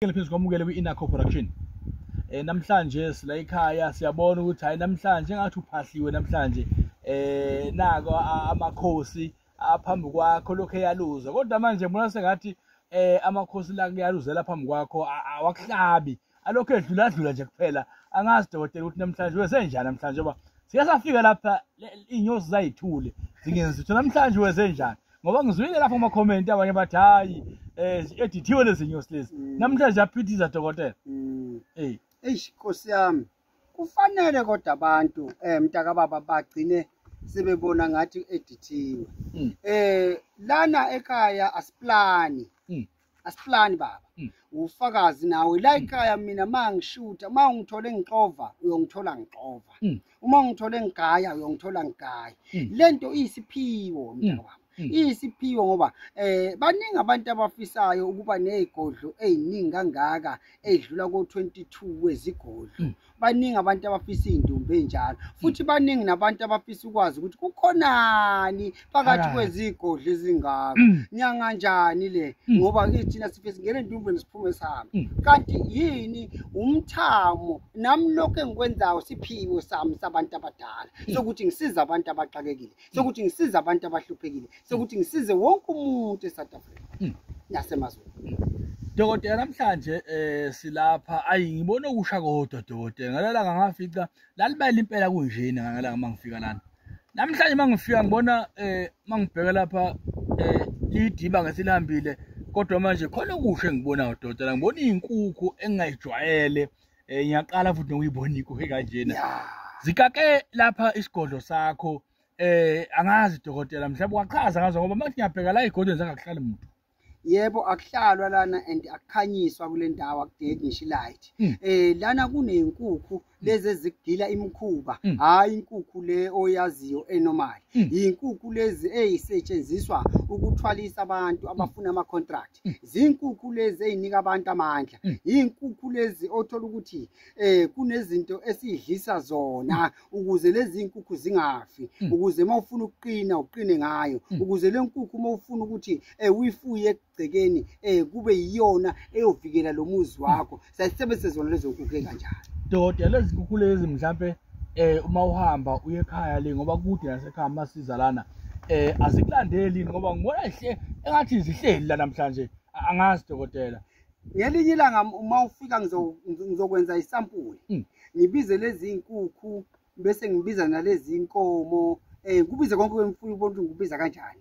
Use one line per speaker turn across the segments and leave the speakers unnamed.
Phezulu kwamukele kwi-Inaco Production. Namhlanje sila ekhaya siyabona ukuthi hayi namhlanje engathi uphahliwe namhlanje nako amakhosi aphambi kwakho lokho eyaluza kodwa manje mbona sengathi amakhosi la kuyaluzela phambi kwakho awakuhlabi alokho edlula nje kuphela angazi dokotela ukuthi namhlanje wezenjani namhlanje ngoba siyasafika lapha inyosi zayithule zingenzi ukuthi namhlanje wezenjani ngoba ngizwile lapha ama comment abanye bathi hayi edithiwe lezi nyosi lezi namhlanje aphithiza dokotela
Nkosi yami kufanele kodwa abantu mntaka baba bagcine sebebona ngathi edithiwe lana ekhaya asiplani baba ufakazi nawe la ekhaya mina mangishuta mangithole ngixova uyongithola ngixova uma ngithole ngigaya uyongithola ngigaya lento isiphiwo mntaka baba isiphiwo ngoba baningi abantu abafisayo ukuba nezigodlo eziningi kangaka edlula ko22 wezigodlo baningi abantu abafisa indumbe enjalo futhi baningi nabantu abafisa ukwazi ukuthi kukhonani phakathi kwezigodlo ezingaka nyanga kanjani le ngoba thina sifisa ngene indumbeni siphume sami kanti yini umthamo nami lokho engikwenzayo siphiwo sami sabantu abadala sokuthi ngisiza abantu abaxakekile sokuthi ngisiza abantu abahluphekile sokuthi ngisize wonke umuntu eSouth Africa nasemazweni.
Dokotela namhlanje silapha ayingibona ukusha kodwa dokotela ngalalanga ngafica lalibayile impela kunjena ngalanga mangifika lana namhlanje mangifika ngibona mangibheka lapha lidiba ngesilambile kodwa manje khona kushe ngibona dokotela ngibona izinkukhu engayijwayele ngiyaqala futhi nokuyibona izinkukhu ekanjena zikake lapha isigodlo sakho angazi dokotela mhlawumbe waqhaza ngazo ngoba manje ngiyabheka la igodweni zangakuhlali umuntu.
Yebo akuhlalwa lana and akukhanyiswa kule ndawo akudeki ngisho light lana kunezinkukhu lezi ezigila imikhuba hayi inkukhu le oyaziyo enormal izinkukhu lezi ezisetshenziswa ukuthwalisa abantu abafuna ama contract izinkukhu lezi ezinika abantu amandla izinkukhu lezi othola ukuthi kunezinto esidlisa zona ukuze lezi inkukhu zingafi ukuze mawufuna ukuqina uqine ngayo ukuze le nkukhu mawufuna ukuthi uyifuye egcekeni kube yiyona eyovikela lo muzi wakho sasebenzise zona lezo nkukhu kanjani.
Dokotela lezi nkukhu lezi mhlambe uma uhamba uye ekhaya le ngoba kude nasekhaya masiza lana azikulandeli ngoba ngibona ihle engathi zihleli la namhlanje angazi dokotela.
Ngelinye ilanga uma ufika ngizokwenza isampuli ngibize lezi nkukhu bese ngibiza nalezi inkomo kubize konke kwemfuyo ubona ngibiza kanjani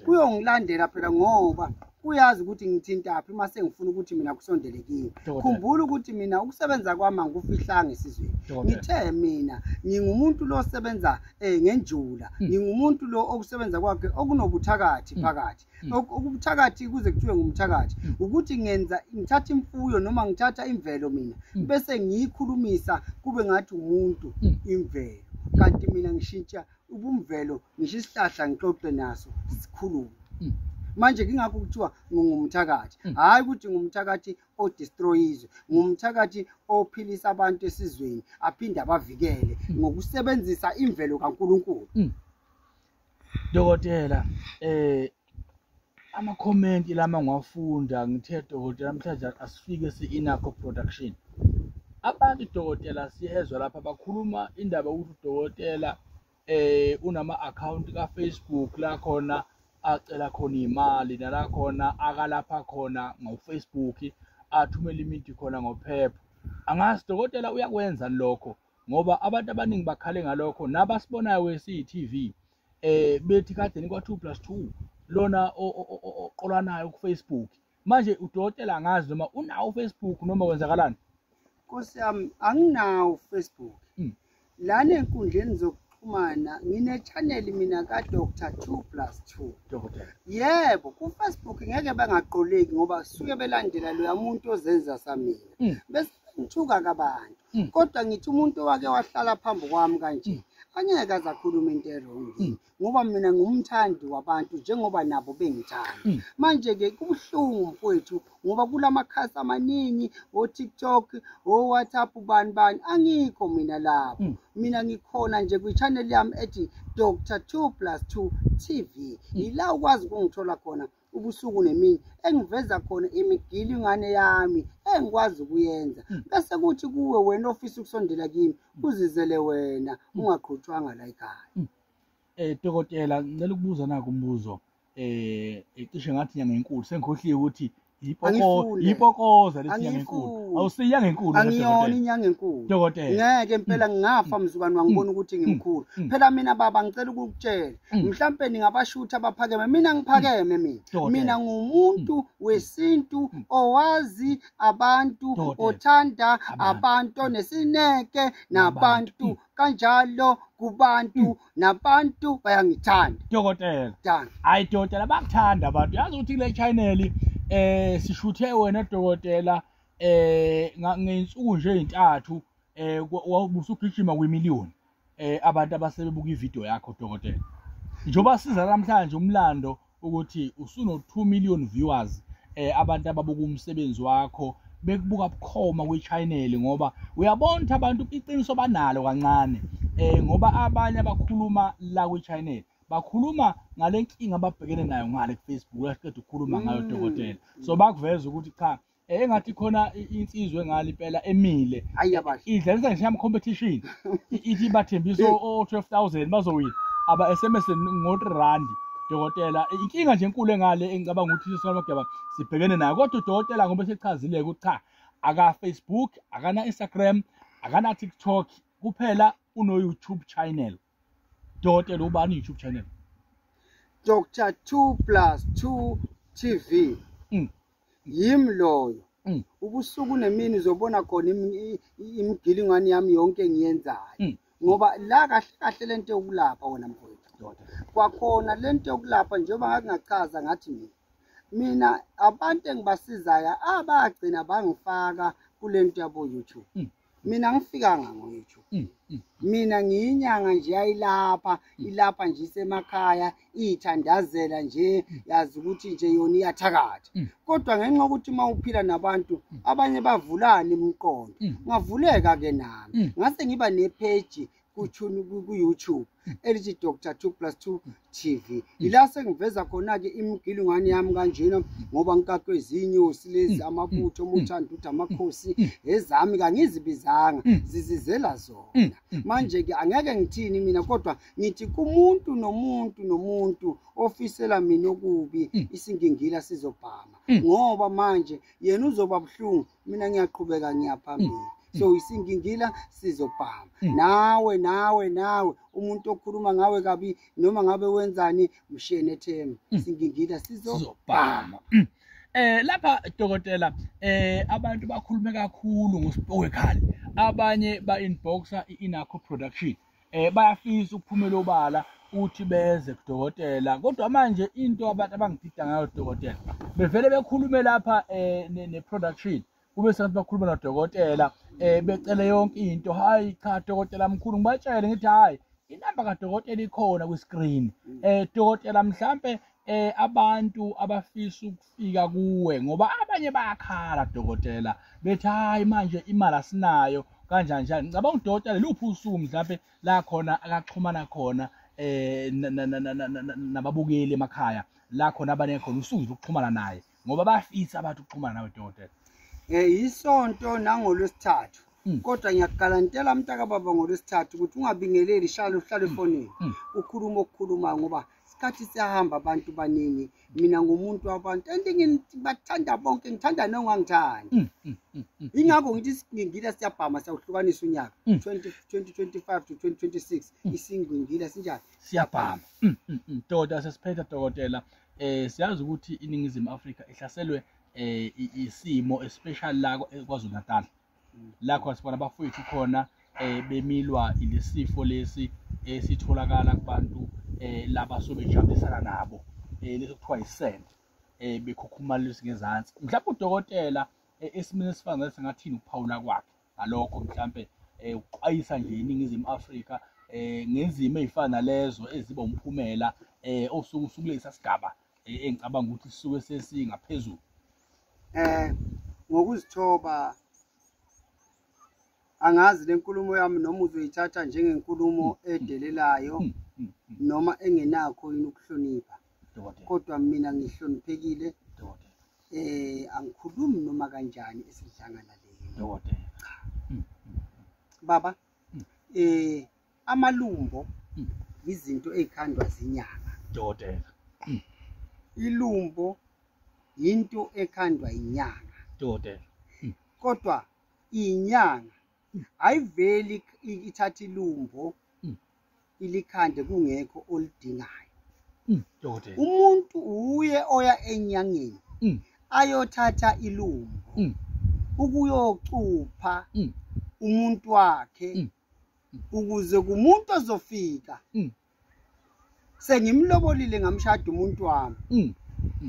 kuyongilandela phela ngoba uyazi ukuthi ngithintaphi mase ngifuna ukuthi mina kusondele kimi khumbula ukuthi mina ukusebenza kwami ngikufihlanga esizweni ngithe mina ngingumuntu lo osebenza ngenjula ngingumuntu lo okusebenza kwakhe okunobuthakathi phakathi okubuthakathi kuze kuthiwe ngumthakathi ukuthi ngithatha imfuyo noma ngithatha imvelo mina bese ngiyikhulumisa kube ngathi umuntu imvelo kanti mina ngishintsha ubumvelo ngisho isihlahla ngixoxe naso sikhuluma manje kingakho kuthiwa ngumthakathi hayi ukuthi ngumthakathi odestroyizwe ngumthakathi ophilisa abantu esizweni aphinde abavikele ngokusebenzisa imvelo kaNkulunkulu.
Dokotela ama comment lama ngiwafunda ngithe dokotela namhlanje asifike si-Inaco Production abantu dokotela siyezwa lapha bakhuluma indaba ukuthi udokotela unama account ka Facebook la khona acela khona imali nala khona akalapha khona ngo-Facebook athumela imithi khona ngophepha angazi dokotela uyakwenza lokho ngoba abantu abaningi bakhale ngalokho nabasibonayo we-CTV bethi kade ni kwa2+2 lona oqolanayo ku-Facebook manje udokotela angazi noma unawo Facebook noma wenzakalani.
Nkosi yami anginawo Facebook lana enkundleni zokuxhumana ngine channel mina ka Dr 2+2
dokotela.
Yebo ku Facebook ngeke bangaqoleki ngoba suke belandela lo muntu ozenza samina bese ngithuka kabantu kodwa ngithi umuntu wake wahlala phambi kwami kanje angeke azakhuluma into errong ngoba mina ngumthandi wabantu njengoba nabo bengithanda manje ke kubuhlungu mfowethu ngoba kulamakhasi amaningi o TikTok o WhatsApp bani angikho mina lapho mina ngikhona nje ku channel yami ethi Dr 2+2 TV ila ukwazi ukungithola khona ubusuku nemini engiveza khona imigilingwane yami engikwazi ukuyenza bese kuthi kuwe wena ofisa ukusondela kimi uzizele wena ungaqhutshwanga la ekhaya.
Dokotela ngicela ukubuza nako umbuzo cishe ngathi nyanga enkulu sengikhohliwe ukuthi ipokoza lethi nyanga enkulu awusiyanga enkulu
angiyona inyanga enkulu
dokotela
ngeke impela ngafa mzukwane wangibona ukuthi ngimkhulu phela mina baba ngicela ukukutshela mhlambe ningabashutha abaphakeme mina ngiphakeme mina ngumuntu wesintu owazi abantu othanda abantu nesineke nabantu kanjalo kubantu nabantu bayangithanda
dokotela hayi dokotela bakuthanda abantu yazi ukuthi kule channel sishuthe wena dokotela ngeinsuku nje ezintathu wabusugijima kwemiliyoni abantu abasebebuka ivideo yakho dokotela njoba siza namhlanje umlando ukuthi usuno 2 million viewers abantu ababuka umsebenzi wakho bekubuka bukhoma kwi-channel ngoba uyabona abantu iqiniso banalo kancane ngoba abanye abakhuluma la kwi-channel bakhuluma ngale nkinga ababhekene nayo ngale ku-Facebook lasiqeda ukukhuluma ngayo dokotela so bakuveza ukuthi cha engathi khona insizwe ngale impela emile idlalisa nje ama-competition ithi bathembisa o-12,000 bazowina aba-SMS ngo-3 dokotela inkinga nje enkulu engale engicabanga ukuthi sinomagaba sibhekene nayo kodwa udokotela ngoba sechazile ukuthi cha aka-Facebook akana-Instagram akana-TikTok kuphela uno-YouTube channel. Dokotela ubani YouTube channel?
Dr. 2+2 TV. Yimloyo. Ubusuku nemini uzobona khona imigilingwane yami yonke ngiyenzayo. Ngoba la kahle kahle lento yokulapha wona mfowethu. Kwakhona lento yokulapha njengoba ngakungachaza ngathi mina abantu engibasizayo abagcina bangifaka kulento yabo YouTube. Mina ngifikanga ngo-YouTube. Mina ngiyinyanga nje yayilapha ilapha nje isemakhaya ithandazela nje yazi ukuthi nje yona iyathakatha kodwa ngenxa ukuthi mawuphila nabantu abanye bavulana imiqondo ngavuleka ke nami ngase ngiba nepage ku-YouTube elithi Dr. 2+2 TV ila sengiveza khona ke imigilingwane yami kanjena ngoba ngikaqwe izinyosi lezi amabutho omuthanda ukuthi amakhosi ezami kangizibizanga zizizela zona manje ke angeke ngithini mina kodwa ngithi kumuntu nomuntu ofisela mina okubi isingingila sizobhama ngoba manje yena uzoba buhlungu mina ngiyaqhubeka ngiyaphambili so isingingila sizobhama nawe umuntu okhuluma ngawe kabi noma ngabe wenzani mshene ethemba isingingila sizobhama.
Lapha dokotela abantu bakhulume kakhulu ngosipowekhali abanye ba-inboxa i-Inakho Production bayafisa ukuphumela obala uthi beze kudokotela kodwa manje into abantu abangidida ngayo dokotela bevele bekhulume lapha ne-production kube sengathi bakhuluma nodokotela becele yonke into hayi cha dokotela mkhulu ngibatshele ngithi hayi inamba kadokotela ikhona kwi-screen dokotela mhlambe abantu abafisa ukufika kuwe ngoba abanye bayakhala dokotela bethi hayi manje imali asinayo kanjani ngicabanga udokotela luphi usuku mhlambe la khona akaxhumana khona nababukeli emakhaya la khona abane khona usuku ukuxhumana naye ngoba bayafisa abantu ukuxhumana nawe dokotela.
Isonto nangolwesithathu kodwa ngiyakugarantela mntaka baba ngolwesithathu ukuthi ungabingeleli shalo uhlale efonini ukukhuluma ngoba isikhathi siyahamba abantu baningi mina ngumuntu wabantu bathanda bonke ngithanda nongangithandi ingakho ngithi isingingila siyabhama siyahlukanisa unyaka 2025 to 2026 isingingila sinjani
siyabhama. Dokotela sesiphetha dokotela siyazi ukuthi iningizimu Afrika ihlaselwe isimo especially la kwaZulu Natal la khona sibona abafowethu khona bemilwa ilesifo lesi esitholakala kubantu laba sobejabulisana nabo lesokuthiwa isend bekhukhumalisa ngezansi mhlawumbe udokotela esimene esifana nalesi ngathini ukuphawula kwakhe ngalokho mhlawumbe uqayisa nje iningizimu Afrika ngezimo ezifana lezo eziba umphumela osukulesa sigaba engicabanga ukuthi sisuke sesingaphezulu.
Ngokuzithoba angazi lenkulumo yami noma uzoyithatha njengenkulumo edelelayo noma engenakho yini ukuhlonipha kodwa mina ngihloniphekile
dokotela.
angikhulumi noma kanjani esidlangalaleni
Dokotela.
baba amalumbo izinto ezikhandwa zinyanga
Dokotela.
ilumbo into ekhandwa inyanga
Dokotela.
kodwa inyanga ayiveli ithatha ilumbo ilikhande kungekho olidingayo
Dokotela.
umuntu uye oya enyangeni ayothatha ilumbo ukuyocupha umuntu wakhe ukuze kumuntu ozofika sengimlobolile ngamshada umuntu wami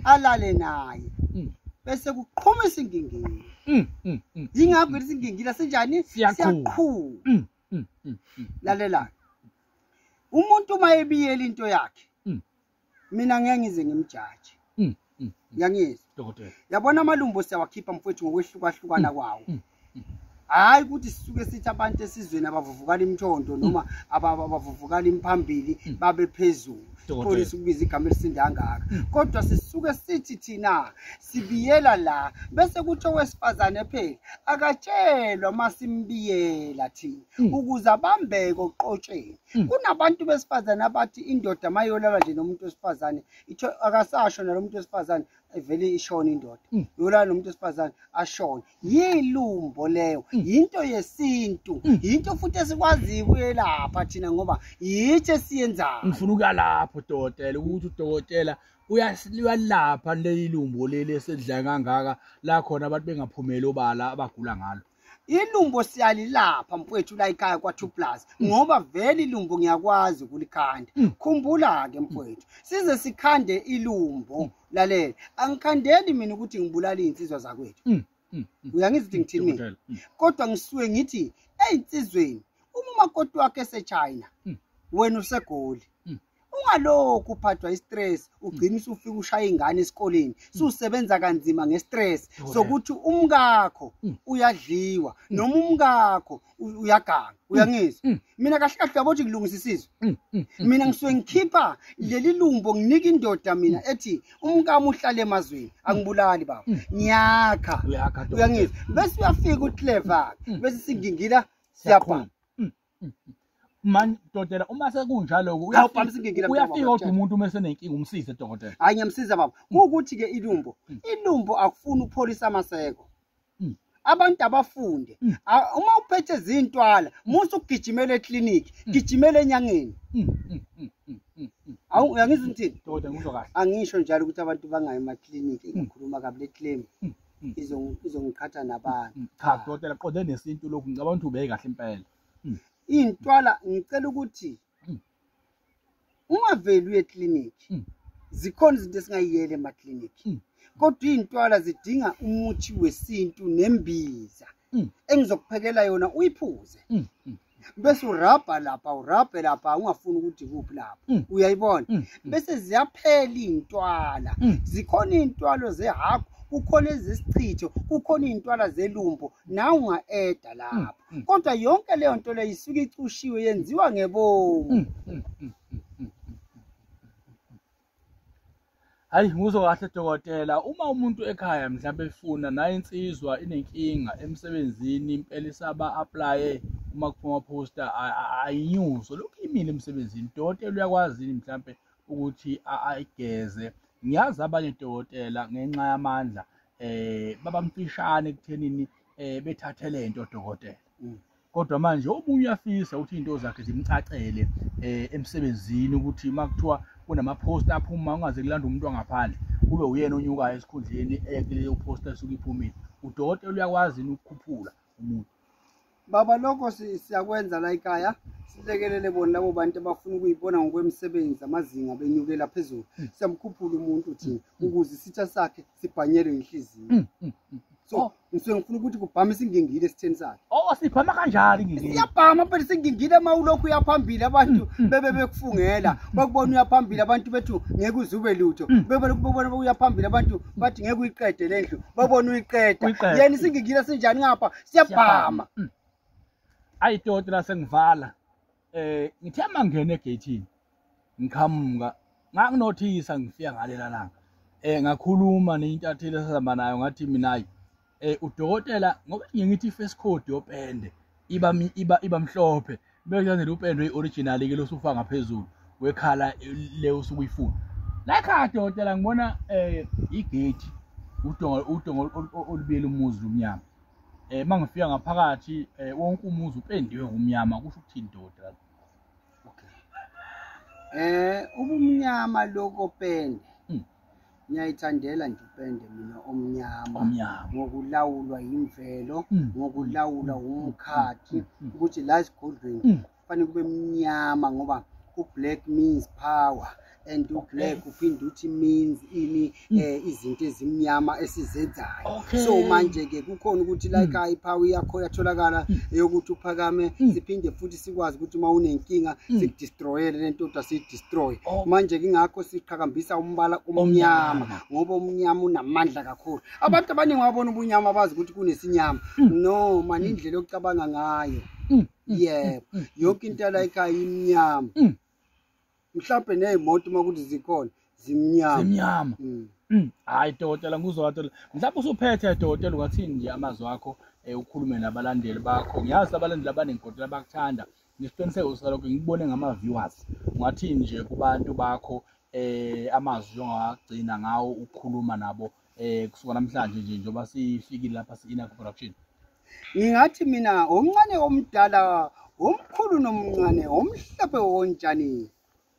alale naye bese kuqhumisa ingingili yingakho isingingila senjani siyakhulu lalela umuntu mayebiyela into yakhe mina ngeke ngize ngimjaje ngiyangizwa
Dokotela.
yabona amalumbo siyawakhipha mfowethu ngokwehlukahlukana kwawo hayi ukuthi sisuke sithi abantu esizweni abavuvukala imthondo noma abavuvukala imphambili babe phezulu polisi ukubiza igama elisindangaka kodwa sisuke sithi thina sibiyela la bese kuthi owesifazane phela akatshelwa masimbiyela thina ukuze abambeke oqotsheni kunabantu besifazane abathi indoda mayolala nje nomuntu wesifazane itho akasasho nalomuntu wesifazane evele ishona indoda yolala nomuntu wesifazane ashona yilumbo leyo into yesintu into futhi esikwazi kuyelapha thina ngoba yithi esiyenzayo
ngifuna ukulapha udokotela ukuthi udokotela uyalapha lelilumbo leli esedla kangaka la khona abantu bengaphumeli obala abagula ngalo
ilumbo siyalilapha mfowethu la ekhaya kwa2 plus ngoba vele ilumbo ngiyakwazi ukulikhanda khumbula ke mfowethu size sikhande ilumbo lalela angikhandeli mina ukuthi ngibulala insizwa zakwethu uyangizwa ukuthi ngithini mina kodwa ngisuke ngithi eyinsizweni uma umakoti wakhe eseChina wena usegoli ungalokhu uphathwa istress ugcina usufika ushaya ingane esikoleni susebenza kanzima ngestress sokuthi umkakho uyadliwa noma umkakho uyaganga uyangizwa mina kahle kahle yabothi ngilungisisizwe mina ngisuke ngikhipha leli lumbo nginika indoda mina ethi umkami uhlale emazweni angibulali baba ngiyakha uyangizwa bese uyafika uClever bese singingila siyapha
man dokotela uma sekunjalo uyafika kodwa umuntu uma senenkinga umsize dokotela
hayi ngiyamsiza baba ukuthi ke ilumbo akufuna upholisa amaseko abantu abafunde uma uphethe izintwala musu ugijimela eclinic gijimela enyangeni awu uyangizwa ngithini
dokotela ngizwa kahle
angisho njalo ukuthi abantu bangayi ema-clinic ngikhuluma kabi le claim izongikhatha nabantu
cha dokotela qonde nesintu lokhu ngicabanga ukuthi ubeke kahle impela
intwala ngicela ukuthi ungaveli uye eclinic zikhona izinto esingayiyele ema-clinic kodwa intwala zidinga umuthi wesintu nembiza engizokuphekela yona uyiphuze bese urabha lapha ungafuni ukuthi kuphi lapha uyayibona bese ziyaphela intwala zikhona intwalo zehagu kukhona ezesichitho kukhona intwala zelumbo nawe unga-eda lapha kodwa yonke leyo nto leyo isuke icushiwe yenziwa ngebomu
hayi ngizwa kahle dokotela uma umuntu ekhaya mhlawumbe efuna naye insizwa inenkinga emsebenzini impela isaba-aplaye uma kuphuma poster ayinyuso lokhu imile emsebenzini dokotela uyakwazi mhlawumbe ukuthi ayigeze ngiyazi abanye dokotela ngenxa yamandla babamfishane ekuthenini bethathe lento dokotela kodwa manje omunye uyafisa ukuthi into zakhe zimcacele emsebenzini ukuthi makuthiwa kunama-poster aphuma ungaze kulanda umuntu wangaphandle kube uyena onyukayo esikhundleni leyo poster esuke iphumile udokotela uyakwazi ukukhuphula umuntu
baba lokho siyakwenza la ekhaya silekelele bona labo bantu abafuna ukuyibona ngokwemisebenzi amazinga benyukela phezulu siyamkhuphula umuntu thina ukuze isitha sakhe sibhanyelwe inhliziyo so ngisuke ngifuna ukuthi kubhamise ingingile esitheni sakhe
siphama kanjani ingingile
siyabhama phela singingile uma ulokhu uyaphambili abantu bebe bekufungela bakubona uyaphambili abantu bethu ngeke uzube lutho bebona uyaphambili abantu bathi ngeke uyiqede lendlu babona uyiqeda yena isingingile sinjani ngapha siyabhama
ayidodela sengivala ngithe mangene egate ngikhamuka ngakunothisa ngifika ngalela langa ngakhuluma neintatheli esihamba nayo ngathi mina udokotela ngoba ngiyithi first code yopende iba mhlophe bese nje upende ioriginal ke losufa ngaphezulu wekhala le usukuyifuna la ekhaya dokotela ngibona igate udongo olubiyela umuzi lumnyama mangifika ngaphakathi wonke umuzi upendiwe ngomnyama kusho ukuthini dokotela?
Ubumnyama lokopende ngiyayithandela nje upende mina omnyama ngokulawulwa imvelo ngokulawulwa umkhathi ukuthi la esigodlweni kufanele kube mnyama ngoba u-black means power and u-black uphinde uthi means ini izinto ezimnyama esizenzayo. So manje-ke kukhona ukuthi la ekhaya ipower yakho yatholakala yokuthi uphakame siphinde futhi sikwazi ukuthi uma unenkinga sikudestroyele le nto siyidestroy. Manje-ke ingakho siqhakambisa umbala omnyama ngoba omnyama unamandla kakhulu. Abantu abaningi babona ubunyama bazi ukuthi kunesinyama. No man, indlela yokucabanga ngayo yebo yonke into la ekhaya imnyama. Mhlawumbe nezimoto makuthi zikhona zimnyama. Hayi dokotela nguzwakala mhlawumbe usuphethe dokotela ungathini nje amazwi akho ukhulume nabalandeli bakho. Ngiyazi abalandeli abanenkontileka abakuthanda nesiqiniseko salokho ngikubone ngama viewers. Ungathini nje kubantu bakho amazwi ongagcina ngawo ukukhuluma nabo kusuka namhlanje nje njoba sifikile lapha si-Inaco Production? Ngingathi mina omncane omdala omkhulu nomncane omhlophe wonjani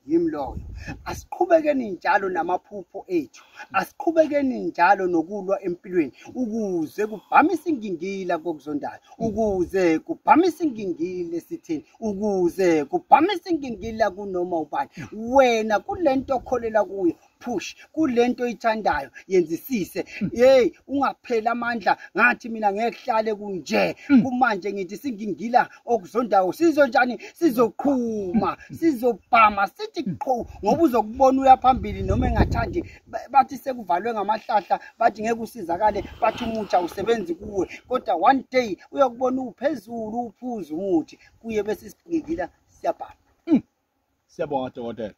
yimloyo. Asiqhubekeni njalo namaphupho ethu, asiqhubekeni njalo nokulwa empilweni ukuze kubhamise ingingila kokuzondayo, ukuze kubhamise ingingila esithini, ukuze kubhamise ingingila kunoma ubani. Wena kulento okholela kuyo push, kulento oyithandayo yenzisise. Hey, ungaphela amandla ngathi mina ngeke kunje. Kumanje ngithi singingila okuzondayo sizonjani, sizoqhuma, sizobhama sithi qho ngoba uzokubona uyaphambili noma engathandi. Bathi sekuvalwe ngamahlahla bathi ngeke usizakale, bathi umuthi awusebenzi kuwe, kodwa one day uyakubona uphezulu uphuza umuthi kuye bese singingila siyabhama.
Siyabonga dokotela.